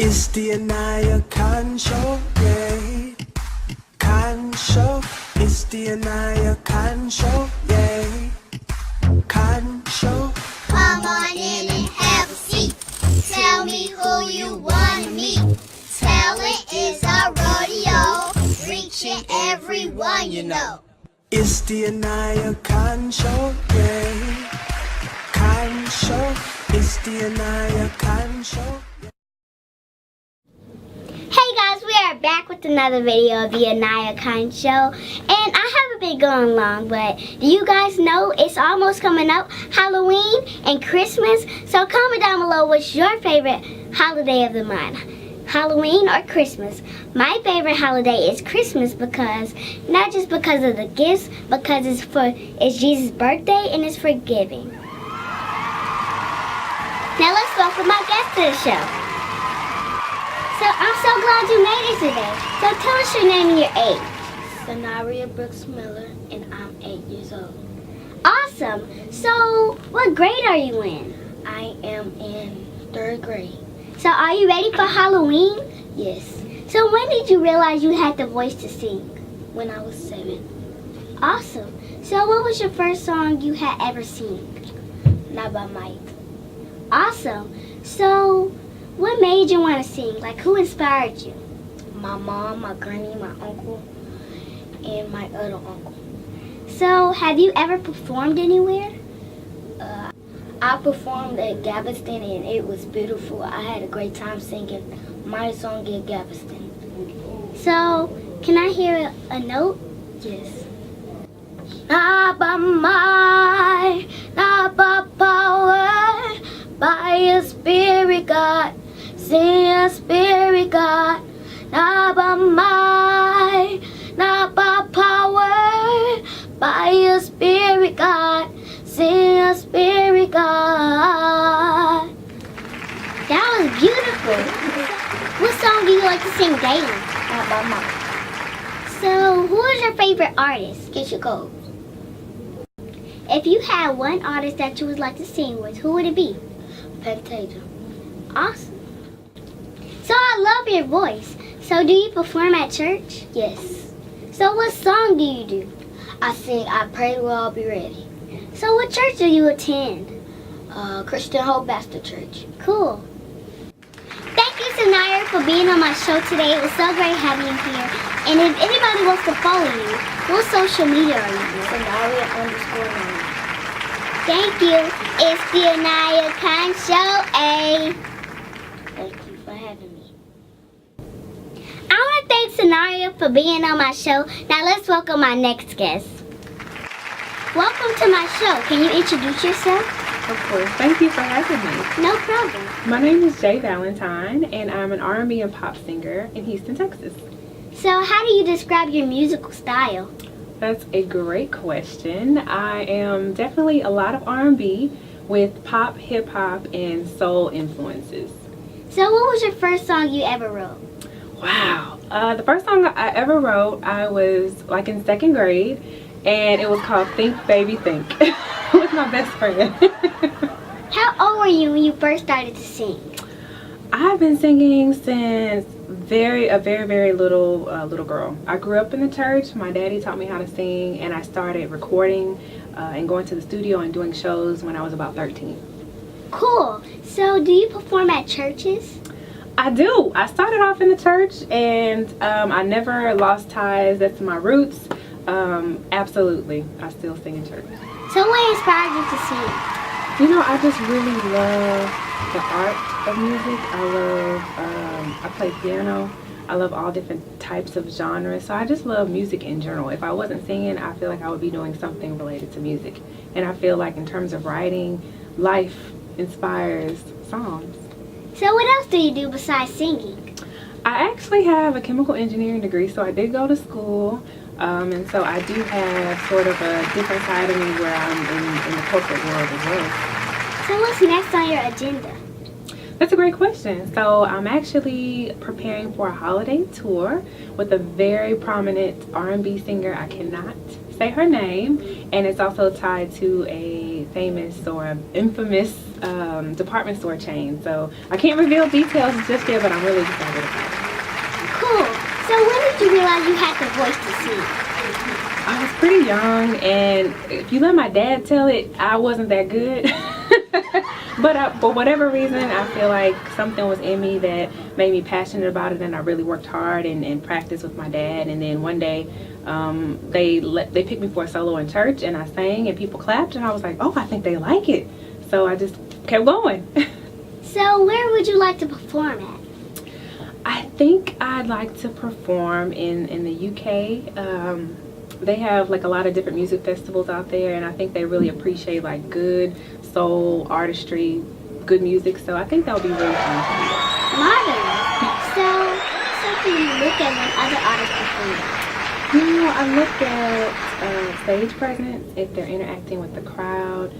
It's the Aniyah Khan Show, yeah. Khan Show. It's the Aniyah Khan Show, yeah. Khan Show. Come on in and have a seat. Tell me who you wanna meet. Talent is our rodeo, reaching everyone you know. It's the Aniyah Khan Show, yeah. Khan Show. It's the Aniyah Khan Show. Hey guys, we are back with another video of the Aniyah Khan Show. And I haven't been going long, but do you guys know it's almost coming up, Halloween and Christmas? So comment down below what's your favorite holiday of the month. Halloween or Christmas? My favorite holiday is Christmas because, not just because of the gifts, because it's Jesus' birthday and it's for giving. Now let's welcome my guest to the show. So I'm so glad you made it today. So tell us your name and your age. Cyniria Brooks Miller, and I'm 8 years old. Awesome. So what grade are you in? I am in 3rd grade. So are you ready for Halloween? Yes, So when did you realize you had the voice to sing? when I was 7. Awesome. So what was your first song you had ever seen? Not by might. Awesome. So what made you want to sing? Like, who inspired you? My mom, my granny, my uncle, and my other uncle. So have you ever performed anywhere? I performed at Galveston and it was beautiful. I had a great time singing my song at Galveston. So can I hear a note? Yes. Not by might, not by power, by your spirit, God. Sing your spirit, God. Not by might, not by power, by your spirit, God. Sing your spirit, God. That was beautiful. What song do you like to sing daily? Not by might. So who is your favorite artist? Get your goals. If you had one artist that you would like to sing with, who would it be? Fantasia. Awesome. So I love your voice. So do you perform at church? Yes. So what song do you do? I sing I Pray We'll All Be Ready. So what church do you attend? Christian Hope Baptist Church. Cool. Thank you, Cyniria, for being on my show today. It was so great having you here. And if anybody wants to follow you, what social media are you on? Cyniria_9. Thank you. It's the Aniyah Khan Show, A. Thank you for having me. I want to thank Cyniria for being on my show. Now let's welcome my next guest. Welcome to my show. Can you introduce yourself? Of course. Thank you for having me. No problem. My name is Jaye Valentine, and I'm an R&B and pop singer in Houston, Texas. So how do you describe your musical style? That's a great question. I am definitely a lot of R&B with pop, hip hop, and soul influences. So what was your first song you ever wrote? Wow. The first song I ever wrote, I was like in 2nd grade, and it was called Think Baby Think with my best friend. How old were you when you first started to sing? I've been singing since a very little girl. I grew up in the church. My daddy taught me how to sing, and I started recording and going to the studio and doing shows when I was about 13. Cool. So do you perform at churches? I do. I started off in the church, and I never lost ties. That's my roots. Absolutely. I still sing in church. So what inspired you to sing? You know, I just really love the art of music. I play piano. I love all different types of genres. So I just love music in general. If I wasn't singing, I feel like I would be doing something related to music. And I feel like in terms of writing, life inspires songs. So what else do you do besides singing? I actually have a chemical engineering degree, so I did go to school. And so I do have sort of a different side of me where I'm in the corporate world as well. So what's next on your agenda? That's a great question. So I'm actually preparing for a holiday tour with a very prominent R&B singer. I cannot say her name, and it's also tied to a famous or infamous department store chain. So I can't reveal details just yet, but I'm really excited about it. Cool. So when did you realize you had the voice to sing? I was pretty young, and if you let my dad tell it, I wasn't that good. But for whatever reason, I feel like something was in me that made me passionate about it, and I really worked hard and practiced with my dad. And then one day, they picked me for a solo in church, and I sang, and people clapped, and I was like, oh, I think they like it. So I just kept going. So where would you like to perform at? I think I'd like to perform in the UK. They have like a lot of different music festivals out there, and I think they really appreciate like good soul artistry, good music. So I think that would be really fun for me. Marvelous. So something you look at when other artists perform? I look at stage presence, if they're interacting with the crowd,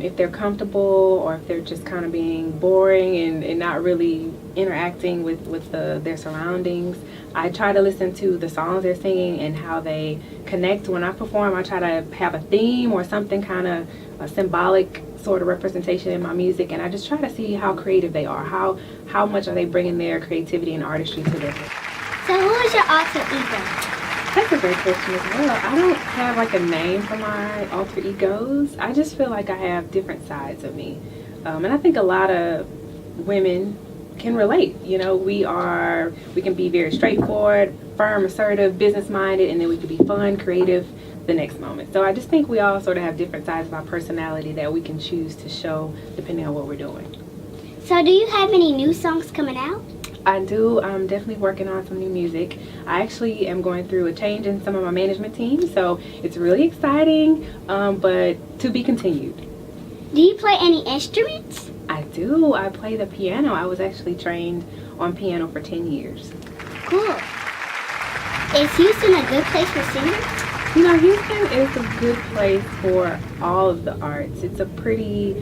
if they're comfortable, or if they're just kind of being boring and not really interacting with their surroundings. I try to listen to the songs they're singing and how they connect. When I perform, I try to have a theme or something kind of a symbolic sort of representation in my music, and I just try to see how creative they are, how much are they bringing their creativity and artistry to this. So who is your alter ego? That's a great question as well. I don't have like a name for my alter egos. I just feel like I have different sides of me, and I think a lot of women can relate. You know, we can be very straightforward, firm, assertive, business-minded, and then we can be fun, creative the next moment. So I just think we all sort of have different sides of our personality that we can choose to show depending on what we're doing. So do you have any new songs coming out? I do. I'm definitely working on some new music. I actually am going through a change in some of my management team, so it's really exciting, but to be continued. Do you play any instruments? I do. I play the piano. I was actually trained on piano for 10 years. Cool. Is Houston a good place for singers? You know, Houston is a good place for all of the arts. It's a pretty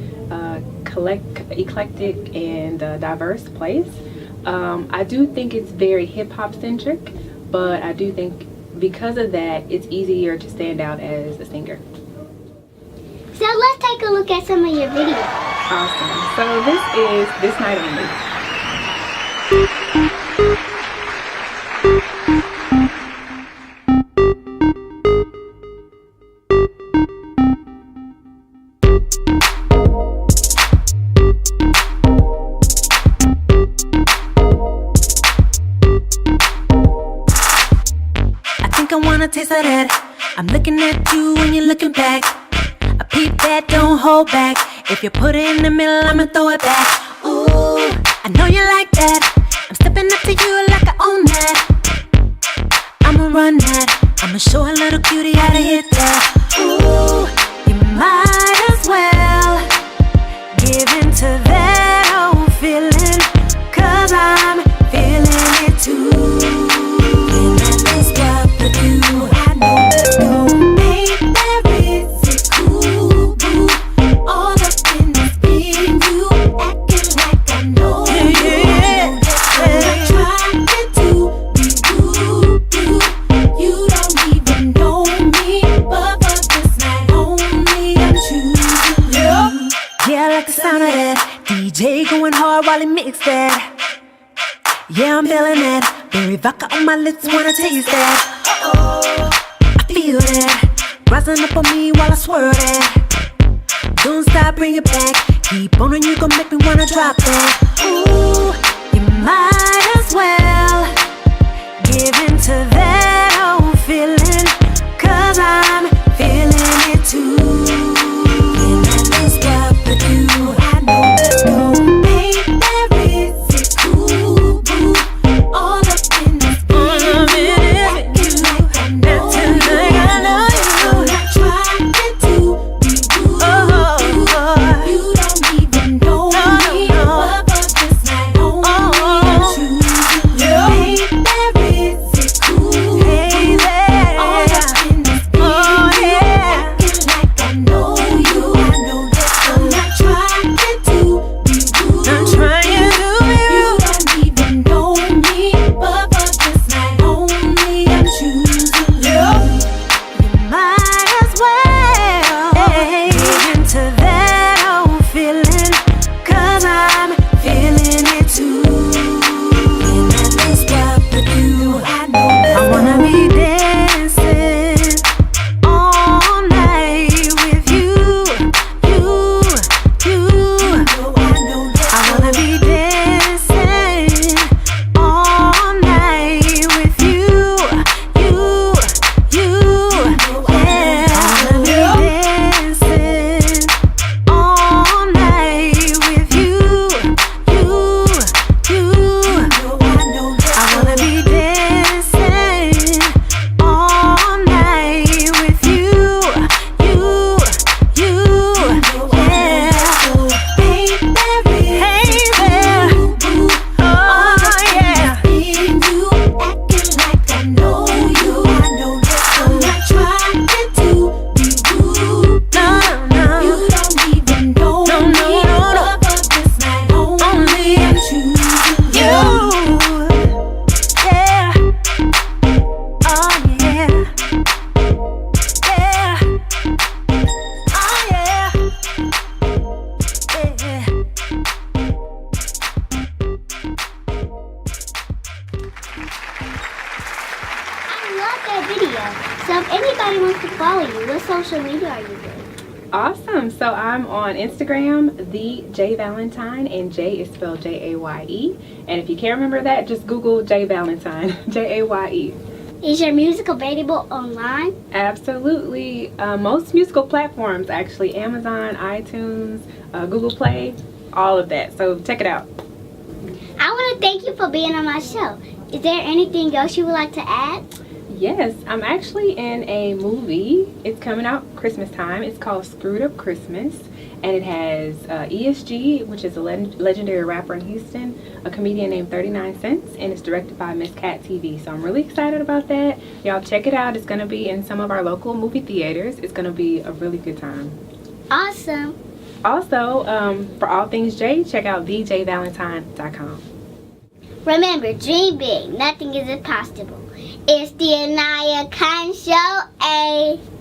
eclectic and diverse place. I do think it's very hip-hop centric, but I do think because of that, it's easier to stand out as a singer. So let's take a look at some of your videos. Awesome. So this is This Night Only. I wanna taste of that. I'm looking at you when you're looking back. I peep that, don't hold back. If you put it in the middle, I'ma throw it back. Ooh, I know you like that. I'm stepping up to you like I own that. I'ma run that. I'ma show a little cutie how to hit that. Ooh, you might as well give into that old feeling, 'cause I'm feeling it too. DJ going hard while he mix that. Yeah, I'm feeling that. Berry vodka on my lips, wanna taste that. I feel that rising up on me while I swirl that. Don't stop, bring it back. Keep on and you gon' make me wanna drop that. Ooh, you might as well give into that old feeling, 'cause I'm feeling it too. And I can't stop with you. I know let's go. media. So if anybody wants to follow you, what social media are you doing? Awesome. So I'm on Instagram, the Jaye Valentine, and Jaye is spelled Jaye. And if you can't remember that, just Google Jaye Valentine, Jaye. Is your music available online? Absolutely. Most musical platforms, actually, Amazon, iTunes, Google Play, all of that. So check it out. I want to thank you for being on my show. Is there anything else you would like to add? Yes, I'm actually in a movie. It's coming out Christmas time. It's called Screwed Up Christmas, and it has ESG, which is a legendary rapper in Houston, a comedian named 39 Cents, and it's directed by Miss Cat TV. So I'm really excited about that. Y'all check it out. It's going to be in some of our local movie theaters. It's going to be a really good time. Awesome. Also, for all things Jaye, check out thejayvalentine.com. Remember, dream big. Nothing is impossible. It's the Aniyah Show.